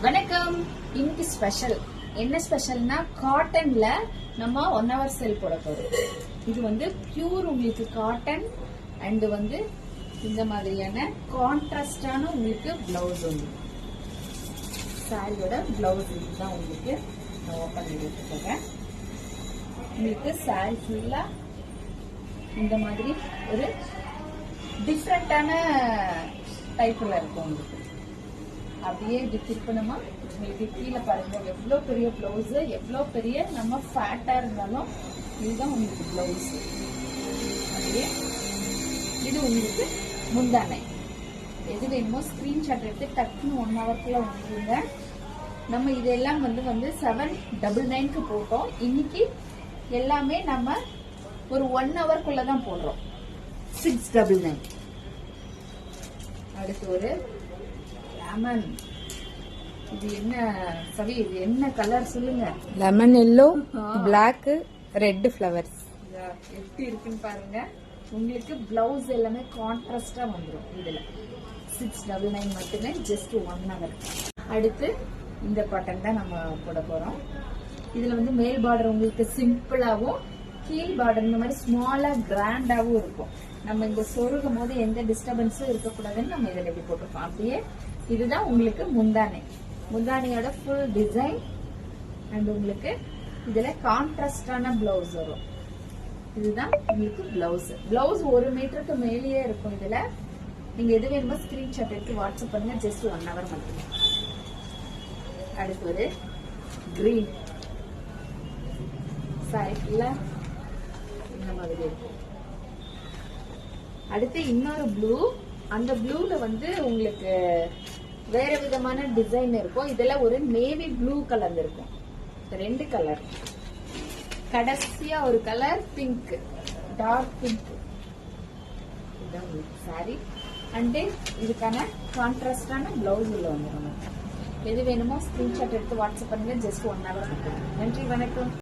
வணக்கம். இன்னைக்கு ஸ்பெஷல் என்ன ஸ்பெஷல்னா காட்டன்ல நம்ம 1 hour சேல் போட போறோம். இது வந்து பியூர் உங்களுக்கு காட்டன் அண்ட் வந்து இந்த மாதிரியான கான்ட்ராஸ்டான உங்களுக்கு பிளவுஸ் வந்து சாரியோட பிளவுஸ் இதுதான் உங்களுக்கு நான் ஓபன் பண்ணிட்டு உங்களுக்கு சாரி ஃபுல்லா இந்த மாதிரி ஒரு டிஃப்ரெண்டான டைப்ல இருக்கும். உங்களுக்கு அப்படியே இப்படி திருப்பணுமா உங்களுக்கு கீழே பாருங்க எவ்வளவு பெரிய பிளவுஸ், எவ்வளவு பெரிய நம்ம ஃபேட்டா இருந்தாலும் இதுதான் உங்களுக்கு பிளவுஸ். அப்படியே இது உங்களுக்கு முந்தானை. எது வேணுமோ ஸ்கிரீன்ஷாட் எடுத்து டக்குன்னு 1 hourக்குள்ள வந்துருங்க. நம்ம இதெல்லாம் வந்து 799க்கு போட்டோம். இன்னைக்கு எல்லாமே நம்ம ஒரு 1 hourக்குள்ளதான் போடுறோம். 699. அடுத்து ஒரு லெமன். இது என்ன சவி, இது என்ன கலர் சொல்லுங்க? Lemon yellow, black, red flowers. எப்படி இருக்குன்னு பாருங்க. உங்களுக்கு பிளவுஸ் எல்லாமே கான்ட்ராஸ்டா வந்துடும். இதுல 699 மட்டுமே, ஜஸ்ட் 1 hour. அடுத்து இந்த காட்டன் தான் நம்ம போட போறோம். இதுல வந்து மேல் பார்டர் உங்களுக்கு சிம்பிளாவும், கீழ் பார்டர் இந்த மாதிரி ஸ்மாலா கிராண்டாவும் இருக்கும். நம்ம இந்த சொருகும் போது எந்த டிஸ்டர்பன்ஸும் இருக்கக்கூடாதுன்னு நம்ம இதுல எப்படி போட்டிருக்கோம். அப்படியே இதுதான் உங்களுக்கு முந்தானை. முந்தானையோட ஃபுல் டிசைன் அண்ட் உங்களுக்கு இதுல கான்ட்ராஸ்டான பிளவுஸ் வரும். இதுதான் உங்களுக்கு பிளவுஸ். பிளவுஸ் 1 மீட்டருக்கு மேலேயே இருக்கும். இதுல நீங்க எது வேணுமோ ஸ்கிரீன்ஷாட் எடுத்து வாட்ஸ்அப் பண்ணுங்க. ஜஸ்ட் 1 hour மட்டும். அடுத்து ஒரு கிரீன் சைட்ல இந்த மாதிரி இருக்கும். அடுத்து இன்னொரு ப்ளூ. அந்த ப்ளூல வந்து உங்களுக்கு வேற விதமான டிசைன் இருக்கும். இதுல ஒரு நேவி ப்ளூ கலர் இருக்கும். 2 கலர். கடைசியா ஒரு கலர் பிங்க், டார்க் பிங்க். இதுதான் சாரி. அண்ட் இதுக்கான கான்ட்ராஸ்டான பிளவுஸ் உள்ள வந்துடும். எது வேணுமோ ஸ்கிரீன்ஷாட் எடுத்து வாட்ஸ்அப் பண்ணுங்க. Just 1 hour. நன்றி, வணக்கம்.